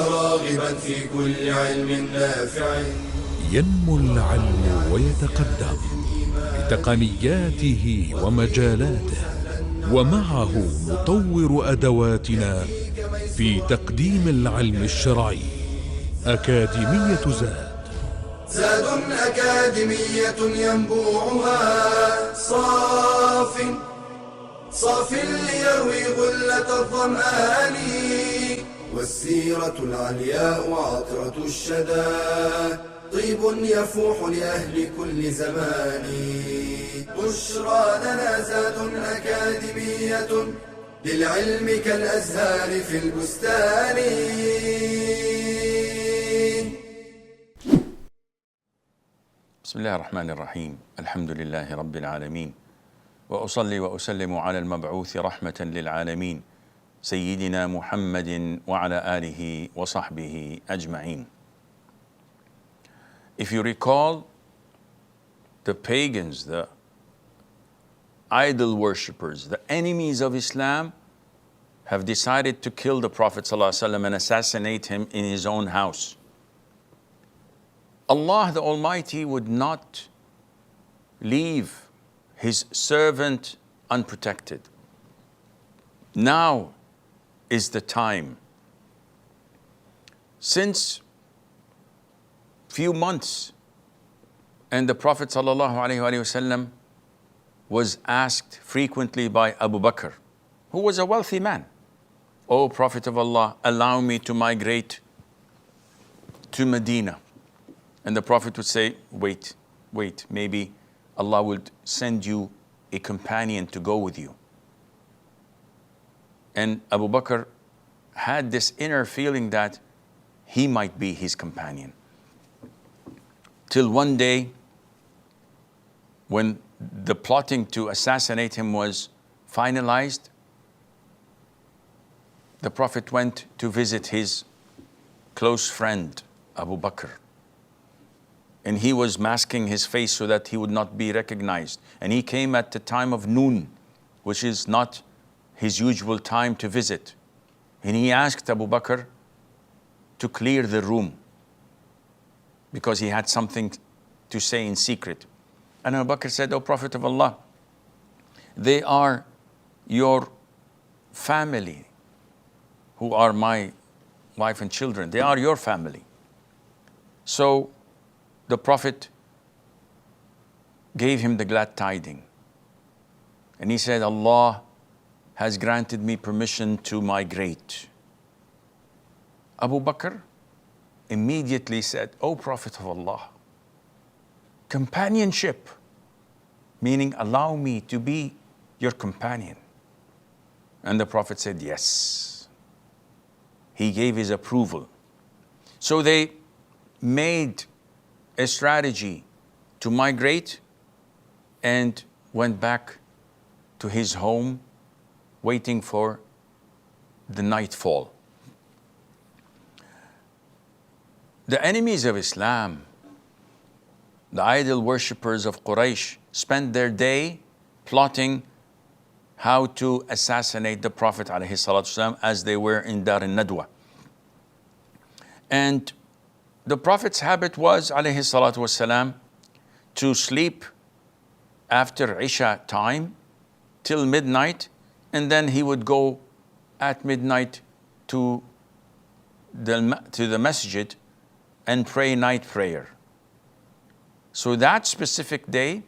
راغبا في كل علم نافع. ينمو العلم ويتقدم بتقنياته ومجالاته، ومعه نطور أدواتنا في تقديم العلم الشرعي. أكاديمية زاد أكاديمية ينبوعها صاف ليروي غلة الظمآن، والسيرة العلياء عطرة الشدى طيب يفوح لأهل كل زمان. بشرى لنا زاد أكاديمية للعلم كالأزهار في البستان. بسم الله الرحمن الرحيم. الحمد لله رب العالمين، وأصلي وأسلم على المبعوث رحمة للعالمين سيدنا محمد وعلى آله وصحبه أجمعين. If you recall, the pagans, the idol worshippers, the enemies of Islam have decided to kill the Prophet ﷺ and assassinate him in his own house. Allah the Almighty would not leave His servant unprotected. Now is the time. Since few months, and the Prophet ﷺ was asked frequently by Abu Bakr, who was a wealthy man, "O Prophet of Allah, allow me to migrate to Medina." And the Prophet would say, wait, maybe Allah would send you a companion to go with you. And Abu Bakr had this inner feeling that he might be his companion. Till one day, when the plotting to assassinate him was finalized, the Prophet went to visit his close friend, Abu Bakr. And he was masking his face so that he would not be recognized. And he came at the time of noon, which is not his usual time to visit. And he asked Abu Bakr to clear the room because he had something to say in secret. And Abu Bakr said, "O Prophet of Allah, they are your family, who are my wife and children. They are your family." So the Prophet gave him the glad tidings. And he said, "Allah has granted me permission to migrate." Abu Bakr immediately said, "O Prophet of Allah, companionship, meaning allow me to be your companion." And the Prophet said, "Yes." He gave his approval. So they made a strategy to migrate and went back to his home, waiting for the nightfall. The enemies of Islam, the idol worshippers of Quraysh, spent their day plotting how to assassinate the Prophet ﷺ as they were in Dar al-Nadwa. And the Prophet's habit was ﷺ to sleep after Isha time till midnight, and then he would go at midnight to the masjid and pray night prayer. So that specific day,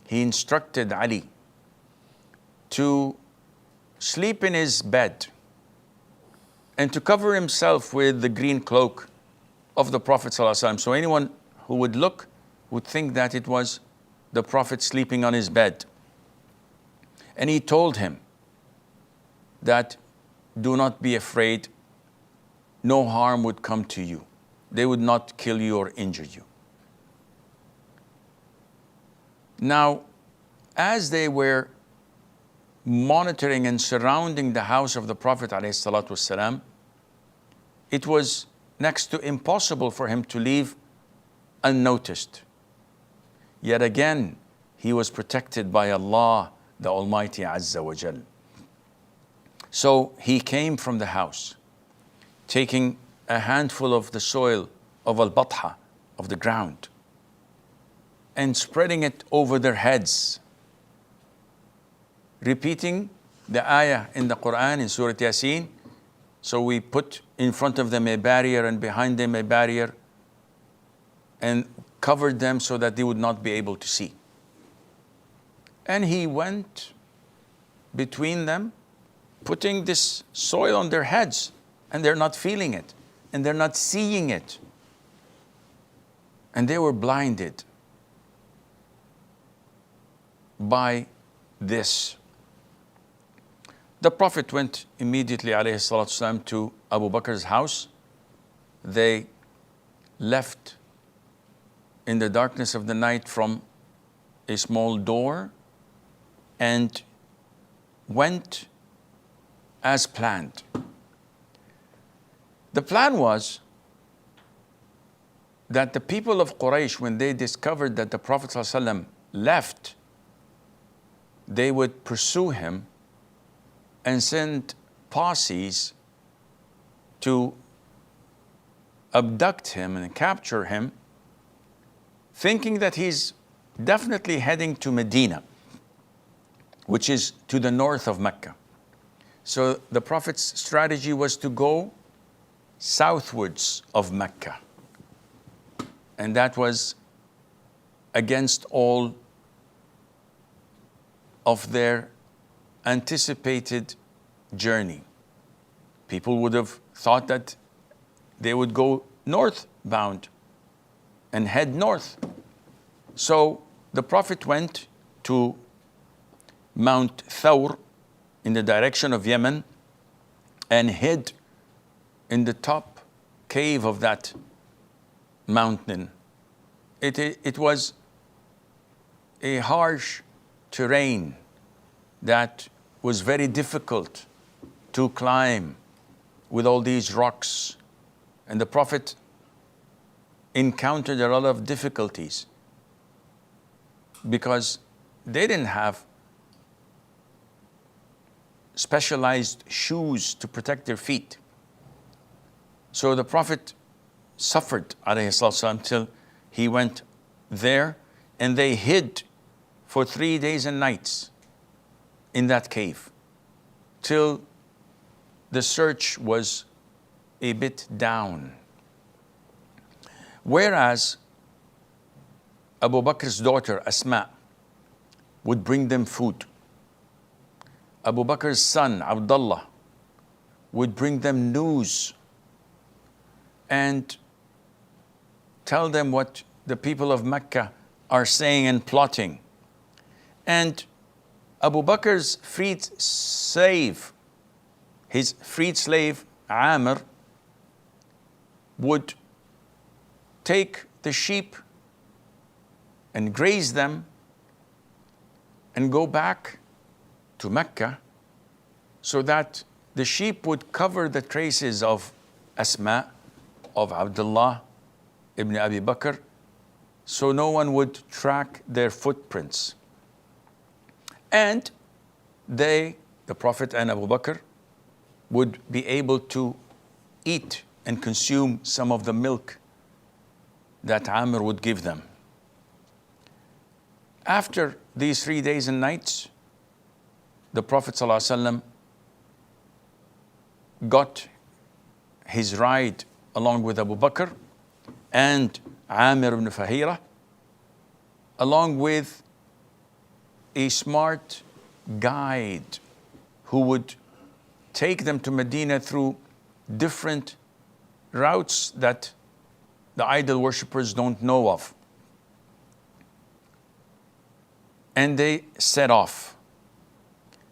he instructed Ali to sleep in his bed and to cover himself with the green cloak of the Prophet ﷺ. So anyone who would look would think that it was the Prophet sleeping on his bed. And he told him that, "Do not be afraid, no harm would come to you. They would not kill you or injure you." Now, as they were monitoring and surrounding the house of the Prophet ﷺ, it was next to impossible for him to leave unnoticed. Yet again, he was protected by Allah, the Almighty Azza wa Jal. So he came from the house, taking a handful of the soil of al-batha, of the ground, and spreading it over their heads, repeating the ayah in the Quran in Surah Yasin. So we put in front of them a barrier and behind them a barrier and covered them so that they would not be able to see. And he went between them, putting this soil on their heads, and they're not feeling it, and they're not seeing it. And they were blinded by this. The Prophet went immediately, alayhi salatu wasalam, to Abu Bakr's house. They left in the darkness of the night from a small door and went as planned. The plan was that the people of Quraysh, when they discovered that the Prophet ﷺ left, they would pursue him and send posses to abduct him and capture him, thinking that he's definitely heading to Medina, which is to the north of Mecca. So the Prophet's strategy was to go southwards of Mecca. And that was against all of their anticipated journey. People would have thought that they would go northbound and head north. So the Prophet went to Mount Thawr in the direction of Yemen and hid in the top cave of that mountain. It was a harsh terrain that was very difficult to climb with all these rocks. And the Prophet encountered a lot of difficulties because they didn't have specialized shoes to protect their feet. So the Prophet suffered, alayhi salatu till he went there, and they hid for 3 days and nights in that cave till the search was a bit down. Whereas Abu Bakr's daughter Asma would bring them food. Abu Bakr's son Abdullah would bring them news and tell them what the people of Mecca are saying and plotting. And Abu Bakr's freed slave, his freed slave Amr, would take the sheep and graze them and go back to Mecca so that the sheep would cover the traces of Asma, of Abdullah ibn Abi Bakr, so no one would track their footprints. And they, the Prophet and Abu Bakr, would be able to eat and consume some of the milk that Amr would give them. After these 3 days and nights, the Prophet ﷺ got his ride along with Abu Bakr and Amir ibn Fahira, along with a smart guide who would take them to Medina through different routes that the idol worshippers don't know of. And they set off.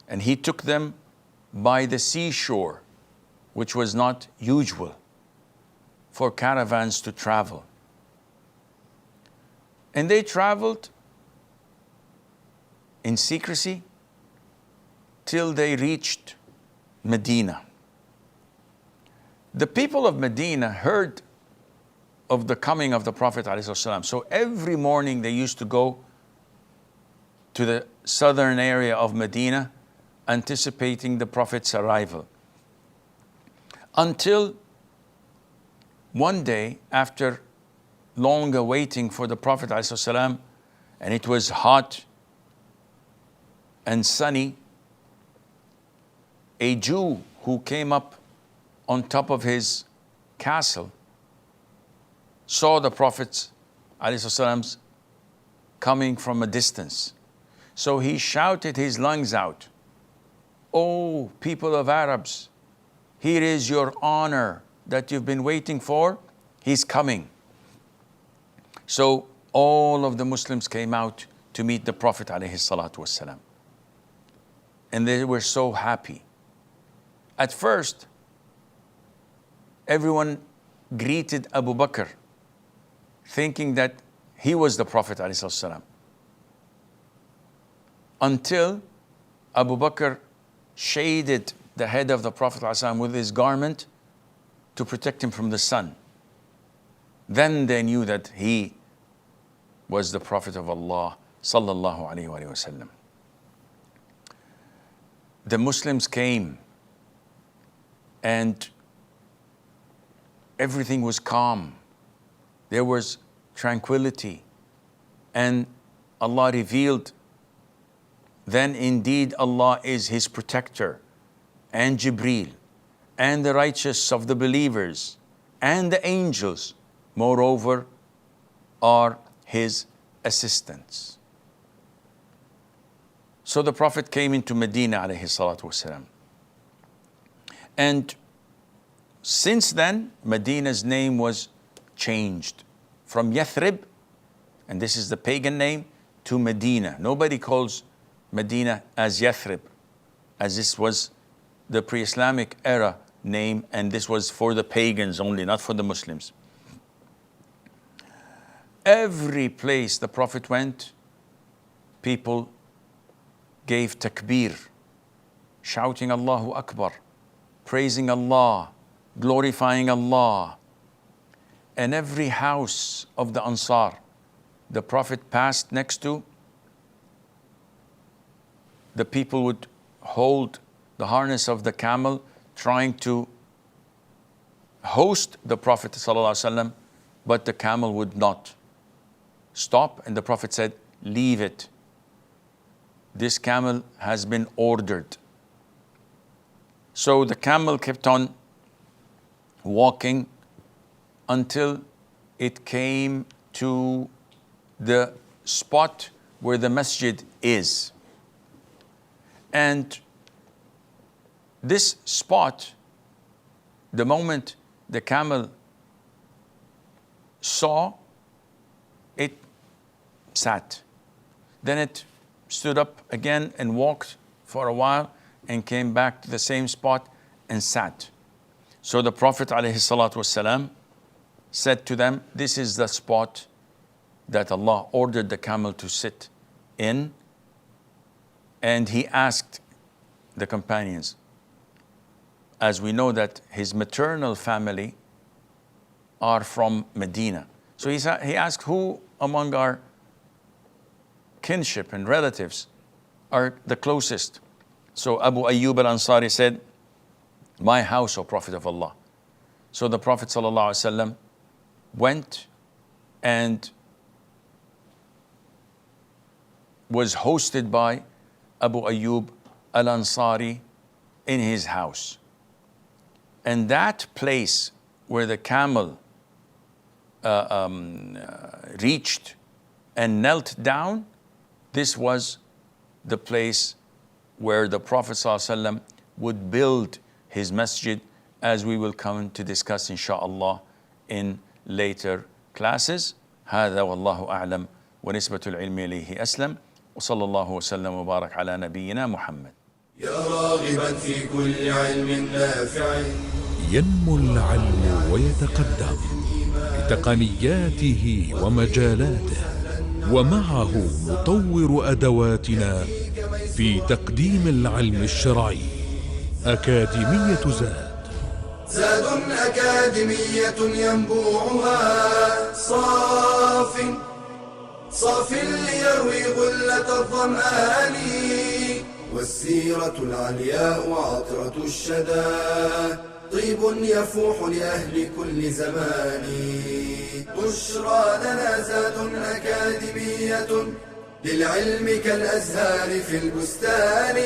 And he took them by the seashore, which was not usual for caravans to travel. And they traveled in secrecy till they reached Medina. The people of Medina heard of the coming of the Prophet ﷺ. So every morning they used to go to the southern area of Medina, anticipating the Prophet's arrival. Until one day, after long waiting for the Prophet ﷺ, and it was hot and sunny, a Jew who came up on top of his castle saw the Prophet ﷺ coming from a distance. So he shouted his lungs out, "Oh, people of Arabs, here is your honor that you've been waiting for. He's coming." So all of the Muslims came out to meet the Prophet ﷺ. And they were so happy. At first, everyone greeted Abu Bakr, thinking that he was the Prophet ﷺ. Until Abu Bakr shaded the head of the Prophet ﷺ with his garment to protect him from the sun. Then they knew that he was the Prophet of Allah sallallahu alaihi wasallam. The Muslims came and everything was calm. There was tranquility, and Allah revealed, then indeed Allah is his protector, and Jibreel, and the righteous of the believers, and the angels, moreover, are his assistants. So the Prophet came into Medina alayhi salatu wasalam. And since then, Medina's name was changed from Yathrib, and this is the pagan name, to Medina. Nobody calls Medina as Yathrib, as this was the pre-Islamic era name, and this was for the pagans only, not for the Muslims. Every place the Prophet went, people gave takbir, shouting Allahu Akbar, praising Allah, glorifying Allah. And every house of the Ansar the Prophet passed next to, the people would hold the harness of the camel, trying to host the Prophet ﷺ, but the camel would not stop, and the Prophet said, "Leave it. This camel has been ordered." So the camel kept on walking until it came to the spot where the masjid is. And this spot, the moment the camel saw, it sat. Then it stood up again and walked for a while and came back to the same spot and sat. So the Prophet ﷺ said to them, "This is the spot that Allah ordered the camel to sit in." And he asked the companions, as we know that his maternal family are from Medina. So he asked, who among our kinship and relatives are the closest? So Abu Ayyub al-Ansari said, "My house, O Prophet of Allah." So the Prophet ﷺ went and was hosted by Abu Ayyub al-Ansari in his house. And that place where the camel reached and knelt down, this was the place where the Prophet ﷺ would build his masjid, as we will come to discuss inshaAllah in later classes. هذا والله أعلم ونسبة العلم إليه أسلم وصلى الله وسلم وبارك على نبينا محمد. يا راغبا في كل علم نافع ينمو العلم ويتقدم بتقنياته ومجالاته، ومعه نطور أدواتنا في تقديم العلم الشرعي. أكاديمية زاد أكاديمية ينبوعها صاف ليروي غلة الظمآن، والسيرة العلياء عطرة الشدى طيب يفوح لأهل كل زمان. بشرى لنا زاد أكاديمية للعلم كالأزهار في البستان.